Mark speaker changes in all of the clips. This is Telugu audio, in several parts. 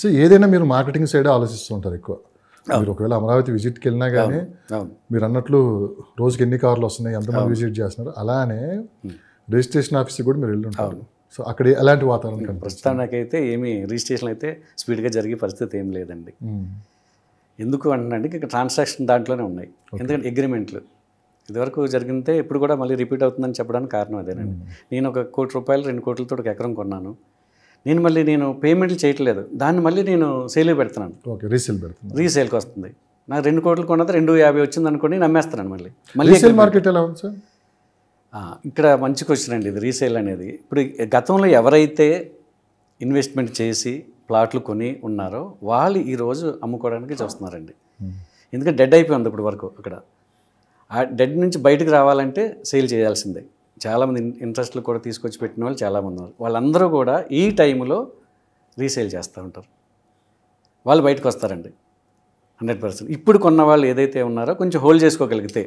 Speaker 1: సో ఏదైనా మీరు మార్కెటింగ్ సైడ్ ఆలోచిస్తూ ఉంటారు ఎక్కువ. మీరు ఒకవేళ అమరావతి విజిట్కి వెళ్ళినా కానీ మీరు అన్నట్లు రోజుకి ఎన్ని కార్లు వస్తున్నాయి, ఎంతమంది విజిట్ చేస్తున్నారు, అలానే రిజిస్ట్రేషన్ ఆఫీస్కి కూడా మీరు వెళ్ళి ఉంటారు. సో అక్కడ ఎలాంటి వాతావరణం?
Speaker 2: ప్రస్తుతానికైతే ఏమి రిజిస్ట్రేషన్ అయితే స్పీడ్గా జరిగే పరిస్థితి ఏం లేదండి. ఎందుకు అంటున్నాండి, ఇక్కడ ట్రాన్సాక్షన్ దాంట్లోనే ఉన్నాయి. ఎందుకంటే అగ్రిమెంట్లు ఇదివరకు జరిగితే ఇప్పుడు కూడా మళ్ళీ రిపీట్ అవుతుందని చెప్పడానికి కారణం అదేనండి. నేను ఒక ₹1 కోటి 2 కోట్లతో ఒక ఎకరం కొన్నాను. నేను పేమెంట్లు చేయట్లేదు, దాన్ని మళ్ళీ నేను సేల్ పెడుతున్నాను.
Speaker 1: ఓకే, రీసేల్ పెడుతున్నాను.
Speaker 2: రీసేల్కి వస్తుంది. నాకు 2 కోట్లు కొన్నది 250 వచ్చింది అనుకోండి, నమ్మేస్తున్నాను. మళ్ళీ
Speaker 1: రీసేల్ మార్కెట్ ఎలా ఉంది సార్?
Speaker 2: ఇక్కడ మంచి క్వశ్చన్ అండి ఇది. రీసేల్ అనేది ఇప్పుడు గతంలో ఎవరైతే ఇన్వెస్ట్మెంట్ చేసి ప్లాట్లు కొని ఉన్నారో వాళ్ళు ఈరోజు అమ్ముకోవడానికి చూస్తున్నారండి. ఎందుకంటే డెడ్ అయిపోయింది ఇప్పుడు వరకు. అక్కడ ఆ డెడ్ నుంచి బయటకు రావాలంటే సేల్ చేయాల్సిందే. చాలామంది ఇంట్రెస్ట్లు కూడా తీసుకొచ్చి పెట్టిన వాళ్ళు చాలామంది ఉన్నారు. వాళ్ళందరూ కూడా ఈ టైంలో రీసేల్ చేస్తూ ఉంటారు. వాళ్ళు బయటకు వస్తారండి 100%. ఇప్పుడు కొన్న వాళ్ళు ఏదైతే ఉన్నారో కొంచెం హోల్డ్ చేసుకోగలిగితే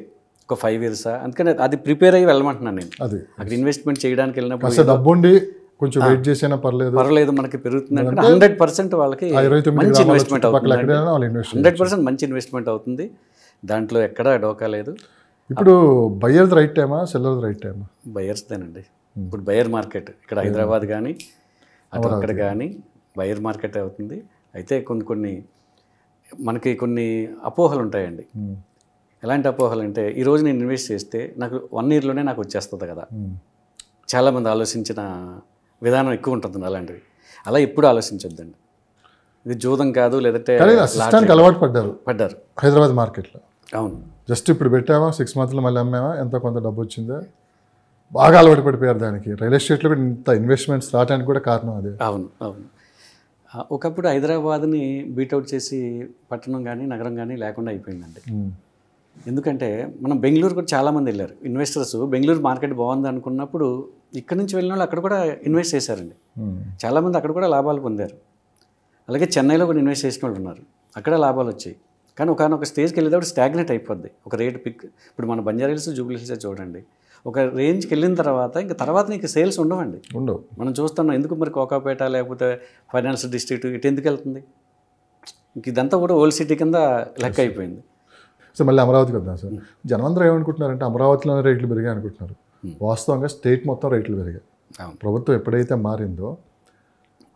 Speaker 2: ఒక 5 years, అందుకని అది ప్రిపేర్ అయ్యి వెళ్ళమంటున్నాను నేను. అక్కడ ఇన్వెస్ట్మెంట్ చేయడానికి వెళ్ళినప్పుడు
Speaker 1: డబ్బు ఉండి కొంచెం వెయిట్ చేసినా పర్లేదు
Speaker 2: మనకి పెరుగుతుంది అంటే 100% వాళ్ళకి మంచి ఇన్వెస్ట్మెంట్ అవుతుంది. 100% మంచి ఇన్వెస్ట్మెంట్ అవుతుంది. దాంట్లో ఎక్కడా డోకా లేదు.
Speaker 1: ఇప్పుడు బయ్యర్ది రైట్ టైమా, సెల్లర్ది రైట్ టైమా?
Speaker 2: బయ్యర్స్దేనండి. ఇప్పుడు బయ్యర్ మార్కెట్ ఇక్కడ హైదరాబాద్ కానీ అక్కడ కానీ బయ్యర్ మార్కెట్ అవుతుంది. అయితే కొన్ని మనకి కొన్ని అపోహలు ఉంటాయండి. ఎలాంటి అపోహలు అంటే, ఈరోజు నేను ఇన్వెస్ట్ చేస్తే నాకు 1 yearలోనే నాకు వచ్చేస్తుంది కదా. చాలామంది ఆలోచించిన విధానం ఎక్కువ ఉంటుంది అలాంటివి. అలా ఎప్పుడు ఆలోచించొద్దండి. ఇది జూదం కాదు, లేదంటే
Speaker 1: అలవాటు పడ్డారు హైదరాబాద్ మార్కెట్లో.
Speaker 2: అవును,
Speaker 1: జస్ట్ ఇప్పుడు పెట్టామా 6 monthsలో మళ్ళీ అమ్మామా, ఎంతో కొంత డబ్బు వచ్చిందా, బాగా అలవాటు పడిపోయారు దానికి. రియల్ ఎస్టేట్లో కూడా ఇంత ఇన్వెస్ట్మెంట్స్ రావడానికి కూడా కారణం అదే.
Speaker 2: అవును. ఒకప్పుడు హైదరాబాద్ని బీట్అవుట్ చేసి పట్టణం కానీ నగరం కానీ లేకుండా అయిపోయిందండి. ఎందుకంటే మనం బెంగళూరు కూడా చాలామంది వెళ్ళారు ఇన్వెస్టర్స్. బెంగళూరు మార్కెట్ బాగుంది అనుకున్నప్పుడు ఇక్కడ నుంచి వెళ్ళిన వాళ్ళు అక్కడ కూడా ఇన్వెస్ట్ చేశారండి. చాలామంది అక్కడ కూడా లాభాలు పొందారు. అలాగే చెన్నైలో కూడా ఇన్వెస్ట్ చేసిన వాళ్ళు ఉన్నారు, అక్కడ లాభాలు వచ్చాయి. కానీ ఒకనొక స్టేజ్కి వెళ్ళేటప్పుడు స్టాగ్నేట్ అయిపోద్ది. ఒక రేట్ పిక్, ఇప్పుడు మన బంజారా హిల్స్, జూబ్లీ హిల్స్ చూడండి, ఒక రేంజ్కి వెళ్ళిన తర్వాత నీకు సేల్స్ ఉండవండి. మనం చూస్తున్నాం. ఎందుకు మరి కోకాపేట లేకపోతే ఫైనాన్షియల్ డిస్ట్రిక్ట్ ఇటు ఎందుకు వెళ్తుంది? ఇంక ఇదంతా కూడా ఓల్డ్ సిటీ కింద లెక్క అయిపోయింది.
Speaker 1: సో మళ్ళీ అమరావతికి వద్దాం సార్. జనమందరూ ఏమనుకుంటున్నారంటే అమరావతిలోనే రేట్లు పెరిగాయి అనుకుంటున్నారు. వాస్తవంగా స్టేట్ మొత్తం రేట్లు పెరిగాయి. ప్రభుత్వం ఎప్పుడైతే మారిందో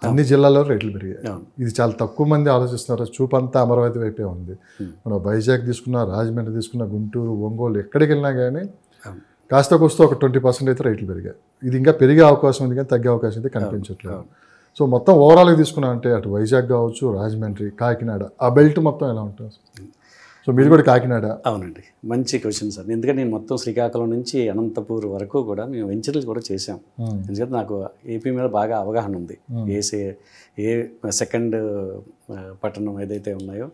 Speaker 1: అన్ని జిల్లాల్లో రేట్లు పెరిగాయి. ఇది చాలా తక్కువ మంది ఆలోచిస్తున్నారు. చూపంతా అమరావతి వైపే ఉంది. మనం వైజాగ్ తీసుకున్నా, రాజమండ్రి తీసుకున్నా, గుంటూరు, ఒంగోలు ఎక్కడికి వెళ్ళినా కానీ కాస్త కోస్త ఒక 20% అయితే రేట్లు పెరిగాయి. ఇది ఇంకా పెరిగే అవకాశం ఉంది కానీ తగ్గే అవకాశం అయితే కనిపించట్లేదు. సో మొత్తం ఓవరాల్గా తీసుకున్నా అంటే అటు వైజాగ్ కావచ్చు, రాజమండ్రి, కాకినాడ, ఆ బెల్ట్ మొత్తం ఎలా ఉంటుంది? సో మీరు కూడా కాకినాడ?
Speaker 2: అవునండి, మంచి క్వశ్చన్ సార్. ఎందుకంటే నేను మొత్తం శ్రీకాకుళం నుంచి అనంతపూర్ వరకు కూడా మేము వెంచర్లు కూడా చేసాం. ఎందుకంటే నాకు ఏపీ మీద బాగా అవగాహన ఉంది. ఏ సెకండ్ పట్టణం ఏదైతే ఉన్నాయో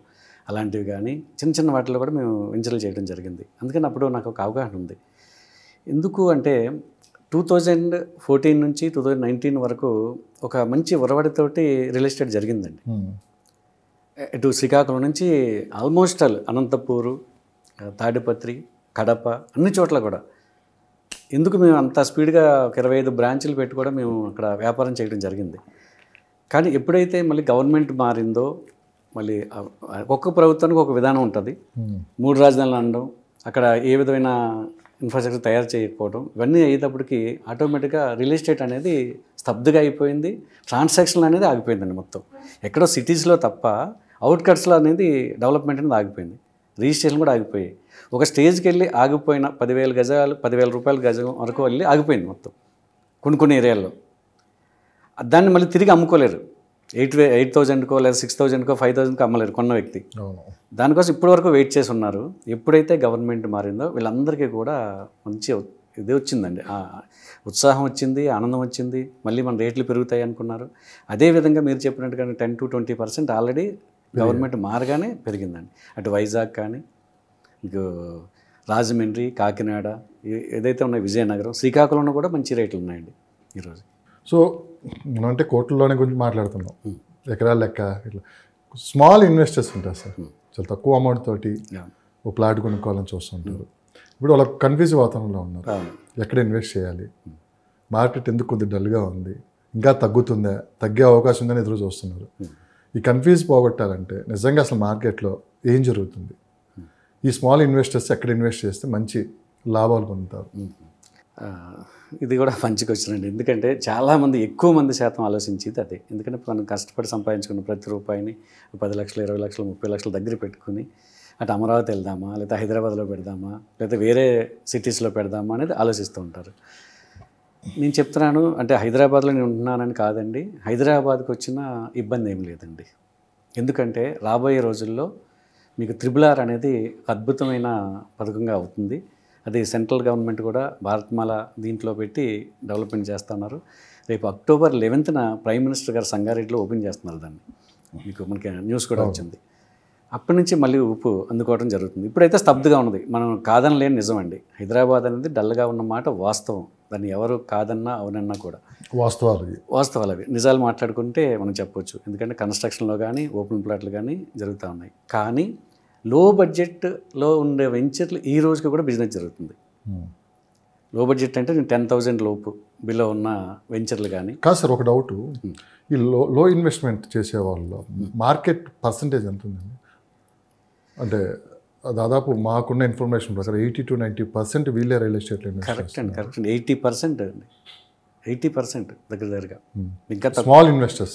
Speaker 2: అలాంటివి కానీ చిన్న చిన్న వాటిలో కూడా మేము వెంచర్లు చేయడం జరిగింది. అందుకని అప్పుడు నాకు ఒక అవగాహన ఉంది. ఎందుకు అంటే 2014 నుంచి 2019 వరకు ఒక మంచి ఒరవడితోటి రియల్ ఎస్టేట్ జరిగిందండి. ఇటు శ్రీకాకుళం నుంచి ఆల్మోస్ట్ అనంతపూరు, తాడిపత్రి, కడప, అన్ని చోట్ల కూడా. ఎందుకు మేము అంత స్పీడ్గా ఒక 25 బ్రాంచ్లు పెట్టి కూడా మేము అక్కడ వ్యాపారం చేయడం జరిగింది. కానీ ఎప్పుడైతే మళ్ళీ గవర్నమెంట్ మారిందో, మళ్ళీ ఒక్కొక్క ప్రభుత్వానికి ఒక విధానం ఉంటుంది. 3 రాజధానులు అనడం, అక్కడ ఏ విధమైన ఇన్ఫ్రాస్ట్రక్చర్ తయారు చేయకపోవడం, ఇవన్నీ అయ్యేటప్పటికి ఆటోమేటిక్గా రియల్ ఎస్టేట్ అనేది స్తబ్దుగా అయిపోయింది. ట్రాన్సాక్షన్ అనేది ఆగిపోయిందండి మొత్తం. ఎక్కడో సిటీస్లో తప్ప అవుట్కట్స్లో అనేది డెవలప్మెంట్ అనేది ఆగిపోయింది. రిజిస్ట్రేషన్ కూడా ఆగిపోయాయి. ఒక స్టేజ్కి వెళ్ళి ఆగిపోయిన 10,000 గజాలు, 10,000 రూపాయల గజం వరకు వెళ్ళి ఆగిపోయింది మొత్తం కొన్ని ఏరియాల్లో. దాన్ని మళ్ళీ తిరిగి అమ్ముకోలేరు. 8,000కో లేదా 6,000కో 5,000కో అమ్మలేరు కొన్న వ్యక్తి. దానికోసం ఇప్పటి వరకు వెయిట్ చేసి ఉన్నారు. ఎప్పుడైతే గవర్నమెంట్ మారిందో వీళ్ళందరికీ కూడా మంచి ఇది వచ్చిందండి, ఉత్సాహం వచ్చింది, ఆనందం వచ్చింది. మళ్ళీ మన రేట్లు పెరుగుతాయి అనుకున్నారు. అదేవిధంగా మీరు చెప్పినట్టుగా 10 to 20% ఆల్రెడీ గవర్నమెంట్ మారగానే పెరిగిందండి. అటు వైజాగ్ కానీ, ఇంకో రాజమండ్రి, కాకినాడ ఏదైతే ఉన్నాయి, విజయనగరం, శ్రీకాకుళంలో కూడా మంచి రేట్లు ఉన్నాయండి ఈరోజు.
Speaker 1: సో మనం అంటే కోట్లలోనే గురించి మాట్లాడుతున్నాం, ఎకరాల లెక్క ఇట్లా. స్మాల్ ఇన్వెస్టర్స్ ఉంటారు సార్, చాలా తక్కువ అమౌంట్ తోటి ఒక ప్లాట్ కొనుక్కోవాలని చూస్తుంటారు. ఇప్పుడు వాళ్ళకి కన్ఫ్యూజ్ వాతావరణంలో ఉన్నారు, ఎక్కడ ఇన్వెస్ట్ చేయాలి, మార్కెట్ ఎందుకు కొద్దిగా డల్గా ఉంది, ఇంకా తగ్గుతుందా, తగ్గే అవకాశం ఉందని ఎదురు చూస్తున్నారు. ఈ కన్ఫ్యూజ్ పోగొట్టాలంటే నిజంగా అసలు మార్కెట్లో ఏం జరుగుతుంది, ఈ స్మాల్ ఇన్వెస్టర్స్ ఎక్కడ ఇన్వెస్ట్ చేస్తే మంచి లాభాలు పొందుతారు?
Speaker 2: ఇది కూడా మంచి క్వశ్చన్ అండి. ఎందుకంటే చాలామంది ఎక్కువ మంది శాతం ఆలోచించేది అదే. ఎందుకంటే మనం కష్టపడి సంపాదించుకున్న ప్రతి రూపాయిని 10 లక్షలు 20 లక్షలు 30 లక్షలు దగ్గర పెట్టుకుని అటు అమరావతి వెళ్దామా, లేదా హైదరాబాద్లో పెడదామా, లేదా వేరే సిటీస్లో పెడదామా అనేది ఆలోచిస్తూ ఉంటారు. నేను చెప్తున్నాను అంటే హైదరాబాద్లో నేను ఉంటున్నానని కాదండి. హైదరాబాద్కి వచ్చిన ఇబ్బంది ఏం లేదండి. ఎందుకంటే రాబోయే రోజుల్లో మీకు RRR అనేది అద్భుతమైన పథకంగా అవుతుంది. అది సెంట్రల్ గవర్నమెంట్ కూడా భారత్మాల దీంట్లో పెట్టి డెవలప్మెంట్ చేస్తున్నారు. రేపు అక్టోబర్ 11న ప్రైమ్ మినిస్టర్ గారు సంగారెడ్డిలో ఓపెన్ చేస్తున్నారు దాన్ని. మనకి న్యూస్ కూడా వచ్చింది. అప్పటి నుంచి మళ్ళీ ఊపు అందుకోవడం జరుగుతుంది. ఇప్పుడైతే స్తబ్దుగా ఉన్నది. మనం కాదనలేని నిజం అండి. హైదరాబాద్ అనేది డల్గా ఉన్న మాట వాస్తవం. దాన్ని ఎవరు కాదన్నా అవునన్నా కూడా వాస్తవాలు అవి నిజాలు మాట్లాడుకుంటే మనం చెప్పొచ్చు. ఎందుకంటే కన్స్ట్రక్షన్లో కానీ ఓపెన్ ప్లాట్లు కానీ జరుగుతూ ఉన్నాయి. కానీ లో బడ్జెట్లో ఉండే వెంచర్లు ఈ రోజుకి కూడా బిజినెస్ జరుగుతుంది. లో బడ్జెట్ అంటే నేను 10,000 లోపు బిలో ఉన్న వెంచర్లు కానీ.
Speaker 1: కాదు సార్, ఒక డౌట్, ఈ లో ఇన్వెస్ట్మెంట్ చేసే వాళ్ళు మార్కెట్ పర్సంటేజ్ ఎంత ఉందండి? అంటే దాదాపు మాకున్న ఇన్ఫర్మేషన్ ప్రకారం 80 to 90% వీళ్ళే రియల్ ఎస్టేట్లో ఇన్వెస్ట్ చేస్తారు.
Speaker 2: కరెక్ట్ అండి. 80% అండి. 80% దగ్గరగా. ఇంకా
Speaker 1: స్మాల్ ఇన్వెస్టర్స్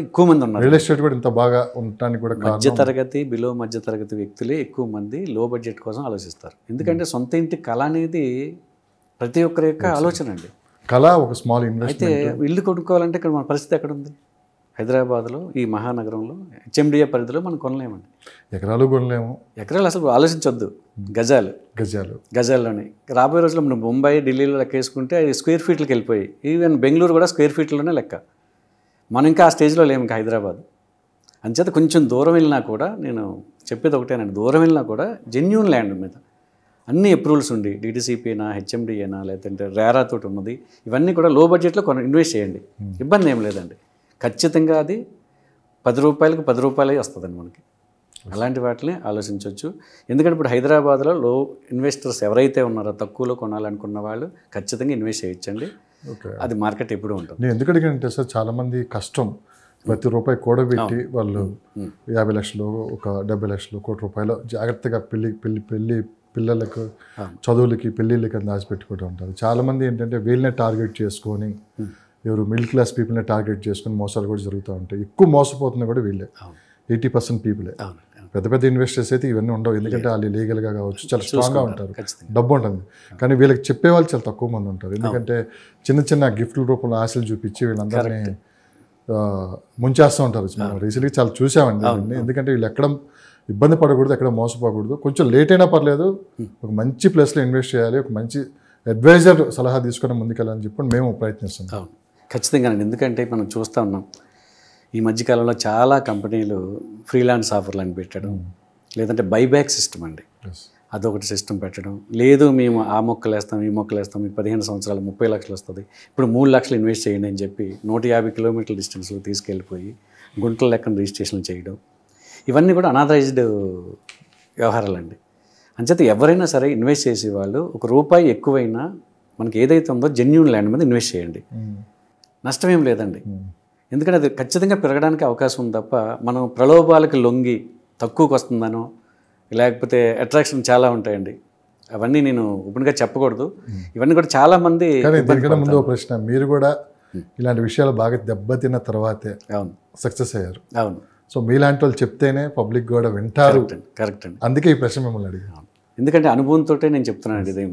Speaker 2: ఎక్కువ మంది ఉన్నారు.
Speaker 1: రియల్ ఎస్టేట్ కూడా ఇంత బాగా ఉండటానికి కూడా
Speaker 2: మధ్యతరగతి బిలో మధ్యతరగతి వ్యక్తులే ఎక్కువ మంది లో బడ్జెట్ కోసం ఆలోచిస్తారు. ఎందుకంటే సొంత ఇంటి కళ అనేది ప్రతి ఒక్కరి యొక్క ఆలోచన అండి.
Speaker 1: కళ ఒక స్మాల్ ఇన్వెస్ట్మెంట్.
Speaker 2: అయితే ఇల్లు కొనుక్కోవాలంటే ఇక్కడ మన పరిస్థితి ఎక్కడ ఉంది? హైదరాబాద్లో ఈ మహానగరంలో HMDA పరిధిలో మనం కొనలేమండి.
Speaker 1: ఎకరాలు కొనలేము.
Speaker 2: ఎకరాలు అసలు ఆలోచించొద్దు. గజాల్లోనే. రాబోయే రోజుల్లో మనం ముంబై ఢిల్లీలో లెక్క వేసుకుంటే అది స్క్వేర్ ఫీట్లకు వెళ్ళిపోయి, ఈవెన్ బెంగళూరు కూడా స్క్వేర్ ఫీట్లోనే లెక్క. మనం ఇంకా ఆ స్టేజ్లో లేము ఇంకా హైదరాబాద్. అంచేత కొంచెం దూరం వెళ్ళినా కూడా నేను చెప్పేది ఒకటేనండి, దూరం వెళ్ళినా కూడా జెన్యూన్ ల్యాండ్ మీద అన్ని అప్రూవల్స్ ఉండి DTCP అయినా HMDA అయినా లేదంటే RRR తోటి ఉన్నది, ఇవన్నీ కూడా లో బడ్జెట్లో ఇన్వెస్ట్ చేయండి. ఇబ్బంది ఏం లేదండి. ఖచ్చితంగా అది 10 రూపాయలకు 10 రూపాయలే వస్తుందండి మనకి. అలాంటి వాటిని ఆలోచించవచ్చు. ఎందుకంటే ఇప్పుడు హైదరాబాద్లో లో ఇన్వెస్టర్స్ ఎవరైతే ఉన్నారో తక్కువలో కొనాలనుకున్న వాళ్ళు ఖచ్చితంగా ఇన్వెస్ట్ చేయొచ్చండి. అది మార్కెట్ ఎప్పుడు ఉంటుంది.
Speaker 1: నేను ఎందుకు అడిగానంటే సార్, చాలామంది కష్టం ప్రతి రూపాయి కూడబెట్టి వాళ్ళు 50 లక్షలు, ఒక 70 లక్షలు, ₹1 కోటి జాగ్రత్తగా పిల్లలకు చదువులకి పెళ్ళిళ్ళకి అని దాచిపెట్టుకుంటూ ఉంటారు. చాలామంది ఏంటంటే వీళ్ళనే టార్గెట్ చేసుకొని, ఎవరు మిడిల్ క్లాస్ పీపుల్ని టార్గెట్ చేసుకుని మోసాలు కూడా జరుగుతూ ఉంటాయి. ఎక్కువ మోసపోతున్నా కూడా వీళ్ళే, 80% పీపులే. పెద్ద ఇన్వెస్టర్స్ అయితే ఇవన్నీ ఉండవు. ఎందుకంటే వాళ్ళు లీగల్గా కావచ్చు, చాలా స్ట్రాంగ్గా ఉంటారు, డబ్బు ఉంటుంది. కానీ వీళ్ళకి చెప్పే వాళ్ళు చాలా తక్కువ మంది ఉంటారు. ఎందుకంటే చిన్న గిఫ్ట్ల రూపంలో ఆశలు చూపించి వీళ్ళందరినీ ముంచేస్తూ ఉంటారు. మనం రీసెంట్గా చాలా చూసామండి. ఎందుకంటే వీళ్ళు ఎక్కడ ఇబ్బంది పడకూడదు, ఎక్కడ మోసపోకూడదు. కొంచెం లేట్ అయినా పర్లేదు, ఒక మంచి ప్లేస్లో ఇన్వెస్ట్ చేయాలి, ఒక మంచి అడ్వైజర్ సలహా తీసుకొని ముందుకెళ్ళాలని చెప్పి మేము ప్రయత్నిస్తున్నాం.
Speaker 2: ఖచ్చితంగానండి. ఎందుకంటే మనం చూస్తూ ఉన్నాం ఈ మధ్యకాలంలో చాలా కంపెనీలు ఫ్రీలాన్స్ ఆఫర్లు అని పెట్టడం, లేదంటే బైబ్యాక్ సిస్టమ్ అండి, అదొకటి సిస్టమ్ పెట్టడం. లేదు మేము ఆ మొక్కలు వేస్తాం, ఈ మొక్కలు వేస్తాం, మీకు 15 సంవత్సరాలు 30 లక్షలు వస్తుంది, ఇప్పుడు 3 లక్షలు ఇన్వెస్ట్ చేయండి అని చెప్పి 150 కిలోమీటర్ల డిస్టెన్స్లో తీసుకెళ్ళిపోయి గుంటల లెక్కన రిజిస్ట్రేషన్ చేయడం, ఇవన్నీ కూడా అనాథరైజ్డ్ వ్యవహారాలండి. అంచేత ఎవరైనా సరే ఇన్వెస్ట్ చేసే వాళ్ళు ₹1 ఎక్కువైనా మనకి ఏదైతే ఉందో జెన్యూన్ ల్యాండ్ మీద ఇన్వెస్ట్ చేయండి. నష్టమేం లేదండి. ఎందుకంటే అది ఖచ్చితంగా పెరగడానికి అవకాశం ఉంది తప్ప మనం ప్రలోభాలకు లొంగి తక్కువకి వస్తుందనో, లేకపోతే అట్రాక్షన్ చాలా ఉంటాయండి. అవన్నీ నేను ఓపెన్గా చెప్పకూడదు. ఇవన్నీ కూడా చాలామంది.
Speaker 1: ముందు ప్రశ్న, మీరు కూడా ఇలాంటి విషయాలు బాగా దెబ్బతిన్న తర్వాతే అవును సక్సెస్ అయ్యారు.
Speaker 2: అవును.
Speaker 1: సో మీలాంటి వాళ్ళు చెప్తేనే పబ్లిక్ కూడా వింటారు.
Speaker 2: కరెక్ట్ అండి.
Speaker 1: అందుకే ఈ ప్రశ్న మిమ్మల్ని అడిగాను.
Speaker 2: ఎందుకంటే అనుభవంతో నేను చెప్తున్నాను. ఇదేం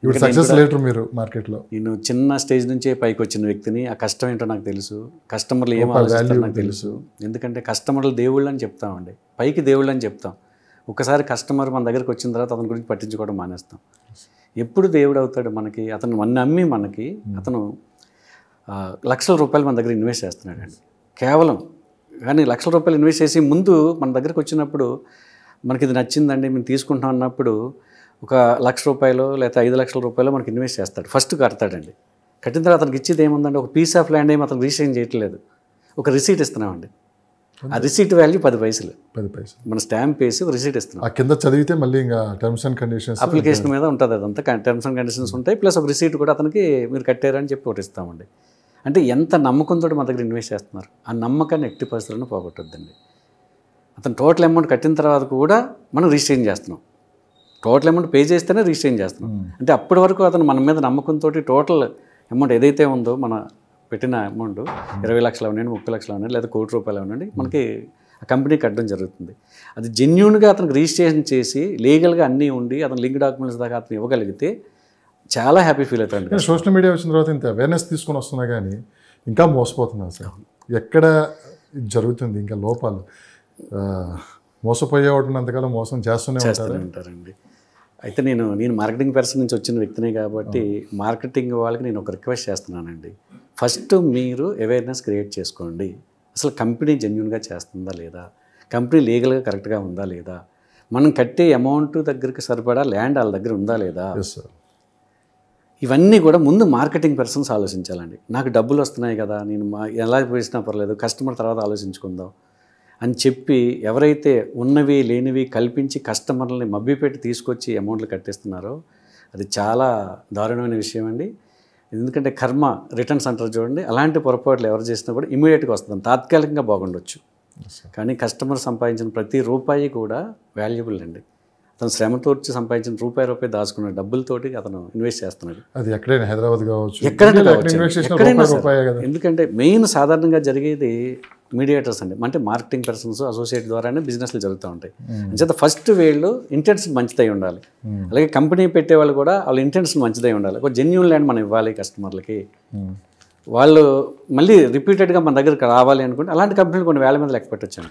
Speaker 1: ఇప్పుడు సక్సెస్ లేటర్ మీరు మార్కెట్లో.
Speaker 2: నేను చిన్న స్టేజ్ నుంచే పైకి వచ్చిన వ్యక్తిని. ఆ కష్టం ఏంటో నాకు తెలుసు, కస్టమర్లు ఏం ఆలోచిస్తారో నాకు తెలుసు. ఎందుకంటే కస్టమర్లు దేవుళ్ళు అని చెప్తామండి, పైకి దేవుళ్ళు అని చెప్తాం. ఒకసారి కస్టమర్ మన దగ్గరికి వచ్చిన తర్వాత అతని గురించి పట్టించుకోవడం మానేస్తాం. ఎప్పుడు దేవుడు అవుతాడు మనకి? అతను నమ్మి మనకి అతను లక్షల రూపాయలు మన దగ్గర ఇన్వెస్ట్ చేస్తున్నాడు అండి కేవలం. కానీ లక్షల రూపాయలు ఇన్వెస్ట్ చేసి ముందు మన దగ్గరికి వచ్చినప్పుడు మనకి ఇది నచ్చిందండి మేము తీసుకుంటాం అన్నప్పుడు ఒక ₹1,00,000 లేదా ₹5,00,000 మనకి ఇన్వెస్ట్ చేస్తాడు. ఫస్ట్ కడతాడండి. కట్టిన తర్వాత అతనికి ఇచ్చేది ఏముందండి? ఒక పీస్ ఆఫ్ ల్యాండ్ ఏమి అతను రిజిస్ట్రేషన్ చేయట్లేదు, ఒక రిసీట్ ఇస్తున్నామండి. ఆ రిసీట్ వాల్యూ 10 పైసలు. మన స్టాంప్ వేసి ఒక రిసీట్ ఇస్తున్నాం.
Speaker 1: కింద చదివితే మళ్ళీ ఇంకా టర్మ్స్ అండ్ కండిషన్స్
Speaker 2: అప్లికేషన్ మీద ఉంటుంది. అదంతా టర్మ్స్ అండ్ కండిషన్స్ ఉంటాయి. ప్లస్ ఒక రిసీట్ కూడా అతనికి మీరు కట్టారని చెప్పి ఒకటి ఇస్తామండి. అంటే ఎంత నమ్మకంతో మన దగ్గర ఇన్వెస్ట్ చేస్తున్నారు. ఆ నమ్మకాన్ని ఎట్టి పరిస్థితులను పోగొట్టొద్దండి. అతను టోటల్ అమౌంట్ కట్టిన తర్వాత కూడా మనం రిజిస్ట్రేషన్ చేస్తున్నాం. టోటల్ అమౌంట్ పే చేస్తేనే రిజిస్ట్రేషన్ చేస్తున్నాం. అంటే అప్పటి వరకు అతను మన మీద నమ్మకంతో టోటల్ అమౌంట్ ఏదైతే ఉందో మన పెట్టిన అమౌంట్ 20 లక్షలు అవ్వండి, 30 లక్షలు అవ్వండి, లేదా ₹1 కోటి అవ్వండి, మనకి ఆ కంపెనీ కట్టడం జరుగుతుంది. అది జెన్యూన్గా అతనికి రిజిస్ట్రేషన్ చేసి లీగల్గా అన్నీ ఉండి అతను లింక్ డాక్యుమెంట్స్ దాకా అతను ఇవ్వగలిగితే చాలా హ్యాపీ ఫీల్ అవుతాడు.
Speaker 1: సోషల్ మీడియా వచ్చిన తర్వాత ఇంత అవేర్నెస్ తీసుకొని వస్తున్నా కానీ ఇంకా మోసపోతున్నారు సార్. ఎక్కడ ఇది జరుగుతుంది ఇంకా లోపాలు? మోసపోయేవాడు అంతకాలం మోసం చేస్తూనే
Speaker 2: ఉంటారండి. అయితే నేను మార్కెటింగ్ పర్సన్ నుంచి వచ్చిన వ్యక్తినే కాబట్టి మార్కెటింగ్ వాళ్ళకి నేను ఒక రిక్వెస్ట్ చేస్తున్నానండి. ఫస్ట్ మీరు అవేర్నెస్ క్రియేట్ చేసుకోండి. అసలు కంపెనీ జెన్యూన్గా చేస్తుందా లేదా, కంపెనీ లీగల్గా కరెక్ట్గా ఉందా లేదా, మనం కట్టే అమౌంట్ దగ్గరికి సరిపడా ల్యాండ్ వాళ్ళ దగ్గర ఉందా లేదా, ఇవన్నీ కూడా ముందు మార్కెటింగ్ పర్సన్స్ ఆలోచించాలండి. నాకు డబ్బులు వస్తున్నాయి కదా, నేను ఎలా వేసినా పర్లేదు, కస్టమర్ తర్వాత ఆలోచించుకుందాం అని చెప్పి ఎవరైతే ఉన్నవి లేనివి కల్పించి కస్టమర్లని మభ్యపెట్టి తీసుకొచ్చి అమౌంట్లు కట్టేస్తున్నారో అది చాలా దారుణమైన విషయం అండి. ఎందుకంటే కర్మ రిటర్న్స్ అంటారు చూడండి, అలాంటి పొరపాట్లు ఎవరు చేసినా కూడా ఇమీడియట్గా వస్తుంది. తాత్కాలికంగా బాగుండొచ్చు, కానీ కస్టమర్ సంపాదించిన ప్రతి రూపాయి కూడా వాల్యుబుల్ అండి. అతను శ్రమతో సంపాదించిన రూపాయి దాచుకున్న డబ్బులతోటి అతను ఇన్వెస్ట్ చేస్తున్నాడు.
Speaker 1: అది ఎక్కడైనా హైదరాబాద్ కావచ్చు,
Speaker 2: ఎక్కడైనా ఎందుకంటే మెయిన్ సాధారణంగా జరిగేది మీడియేటర్స్ అండి, అంటే మార్కెటింగ్ పర్సన్స్ అసోసియేట్ ద్వారానే బిజినెస్లు జరుగుతూ ఉంటాయి. అంచేత ఫస్ట్ వీళ్ళు ఇంటెన్షన్ మంచిదై ఉండాలి. అలాగే కంపెనీ పెట్టేవాళ్ళు కూడా వాళ్ళ ఇంటెన్షన్ మంచిదై ఉండాలి. ఒక జెన్యూన్ ల్యాండ్ మనం ఇవ్వాలి కస్టమర్లకి, వాళ్ళు మళ్ళీ రిపీటెడ్గా మన దగ్గరికి రావాలి అనుకుంటే అలాంటి కంపెనీలు కొన్ని వేల మీద లెక్క పెట్టొచ్చండి.